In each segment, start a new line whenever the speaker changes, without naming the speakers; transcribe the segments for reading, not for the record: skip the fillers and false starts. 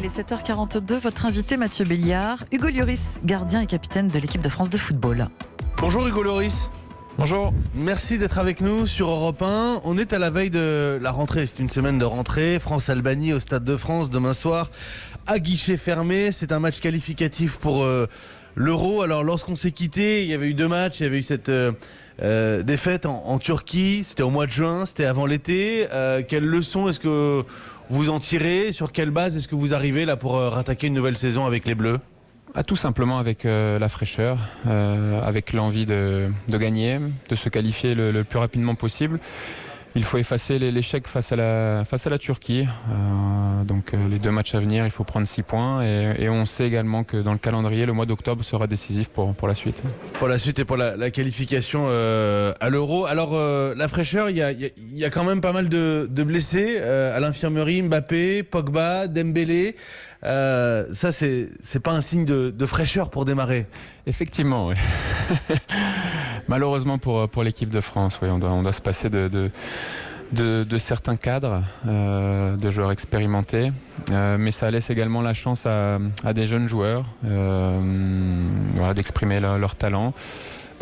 il est 7h42. Votre invité Mathieu Béliard, Hugo Lloris, gardien et capitaine de l'équipe de France de football.
Bonjour Hugo Lloris.
Bonjour.
Merci d'être avec nous sur Europe 1. On est à la veille de la rentrée. C'est une semaine de rentrée. France-Albanie au Stade de France demain soir à guichet fermé. C'est un match qualificatif pour l'Euro. Alors lorsqu'on s'est quitté, il y avait eu deux matchs. Il y avait eu cette défaite en Turquie. C'était au mois de juin. C'était avant l'été. Quelles leçons est-ce que vous en tirez? Sur quelle base est-ce que vous arrivez là pour rattaquer une nouvelle saison avec les Bleus?
Tout simplement avec la fraîcheur, avec l'envie de gagner, de se qualifier le plus rapidement possible. Il faut effacer l'échec face à la Turquie. Donc les deux matchs à venir, il faut prendre 6 points. Et on sait également que dans le calendrier, le mois d'octobre sera décisif pour la suite.
Pour la suite et pour la qualification à l'Euro. Alors la fraîcheur, il y a quand même pas mal de blessés. À l'infirmerie, Mbappé, Pogba, Dembélé. Ça, c'est pas un signe de fraîcheur pour démarrer.
Effectivement, oui. Malheureusement pour l'équipe de France, oui, on doit se passer de certains cadres, de joueurs expérimentés, mais ça laisse également la chance à des jeunes joueurs d'exprimer leur talent.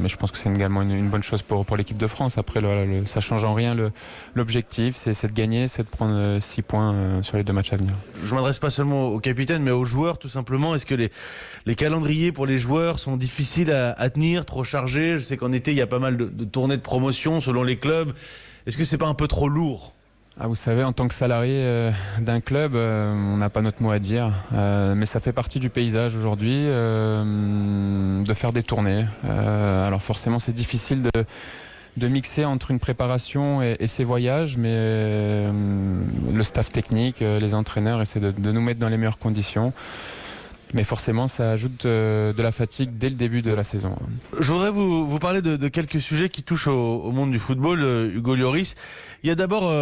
Mais je pense que c'est également une bonne chose pour l'équipe de France. Après, ça ne change en rien. L'objectif, c'est de gagner, c'est de prendre 6 points sur les deux matchs à venir.
Je ne m'adresse pas seulement au capitaine, mais aux joueurs tout simplement. Est-ce que les calendriers pour les joueurs sont difficiles à tenir, trop chargés? Je sais qu'en été, il y a pas mal de tournées de promotion selon les clubs. Est-ce que c'est pas un peu trop lourd?
Vous savez, en tant que salarié d'un club, on n'a pas notre mot à dire. Mais ça fait partie du paysage aujourd'hui de faire des tournées. Alors forcément, c'est difficile de mixer entre une préparation et ces voyages, mais le staff technique, les entraîneurs essaient de nous mettre dans les meilleures conditions. Mais forcément, ça ajoute de la fatigue dès le début de la saison.
Je voudrais vous parler de quelques sujets qui touchent au monde du football, Hugo Lloris. Il y a d'abord,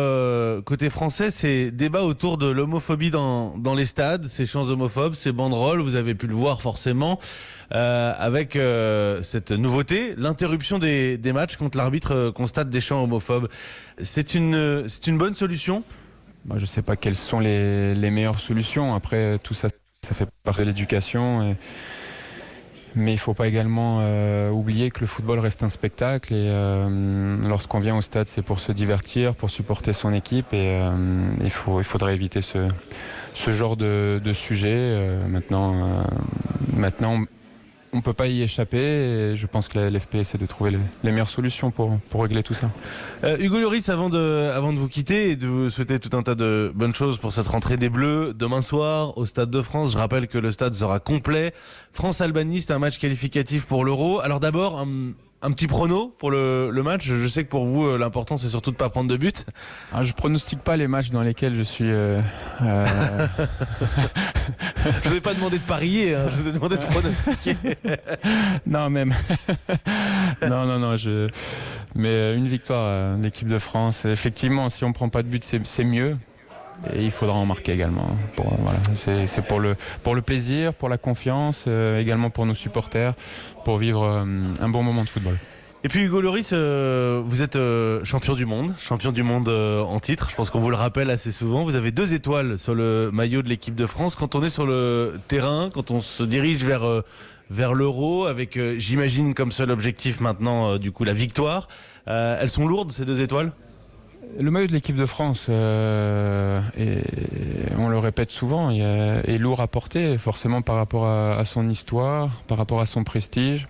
côté français, ces débats autour de l'homophobie dans les stades, ces chants homophobes, ces banderoles, vous avez pu le voir forcément, avec cette nouveauté, l'interruption des matchs quand l'arbitre constate des chants homophobes. C'est une bonne solution?
Je ne sais pas quelles sont les meilleures solutions. Après, tout ça fait partie de l'éducation. Mais il ne faut pas également oublier que le football reste un spectacle. Et lorsqu'on vient au stade, c'est pour se divertir, pour supporter son équipe. Et il faudrait éviter ce genre de sujet. Maintenant, on ne peut pas y échapper. Et je pense que la LFP essaie de trouver les meilleures solutions pour régler tout ça.
Hugo Lloris, avant de vous quitter et de vous souhaiter tout un tas de bonnes choses pour cette rentrée des Bleus, demain soir au Stade de France, je rappelle que le stade sera complet. France-Albanie, c'est un match qualificatif pour l'Euro. Alors d'abord, un petit prono pour le match. Je sais que pour vous, l'important, c'est surtout de ne pas prendre de but.
Je ne pronostique pas les matchs dans lesquels je suis...
Je vous ai pas demandé de parier, hein, je vous ai demandé de pronostiquer.
Non, même. Non. Mais une victoire d'équipe de France. Effectivement, si on ne prend pas de but, c'est mieux. Et il faudra en marquer également. C'est pour le plaisir, pour la confiance, également pour nos supporters, pour vivre un bon moment de football.
Et puis Hugo Lloris, vous êtes champion du monde en titre. Je pense qu'on vous le rappelle assez souvent. Vous avez 2 étoiles sur le maillot de l'équipe de France. Quand on est sur le terrain, quand on se dirige vers l'Euro, avec j'imagine comme seul objectif maintenant du coup la victoire, elles sont lourdes ces 2 étoiles?
Le maillot de l'équipe de France, et on le répète souvent, est lourd à porter, forcément par rapport à son histoire, par rapport à son prestige.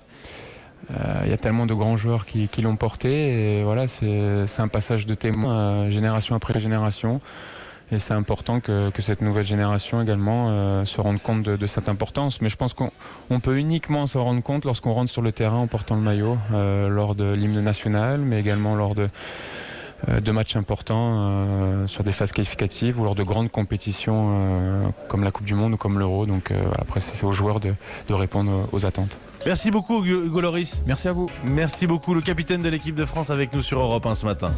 Il y a tellement de grands joueurs qui l'ont porté, et voilà, c'est un passage de témoin génération après génération. Et c'est important que cette nouvelle génération également se rende compte de cette importance. Mais je pense qu'on peut uniquement s'en rendre compte lorsqu'on rentre sur le terrain en portant le maillot, lors de l'hymne national, mais également lors de matchs importants sur des phases qualificatives ou lors de grandes compétitions comme la Coupe du Monde ou comme l'Euro. Donc après, c'est aux joueurs de répondre aux attentes.
Merci beaucoup Hugo Lloris.
Merci à vous.
Merci beaucoup, le capitaine de l'équipe de France avec nous sur Europe 1 ce matin.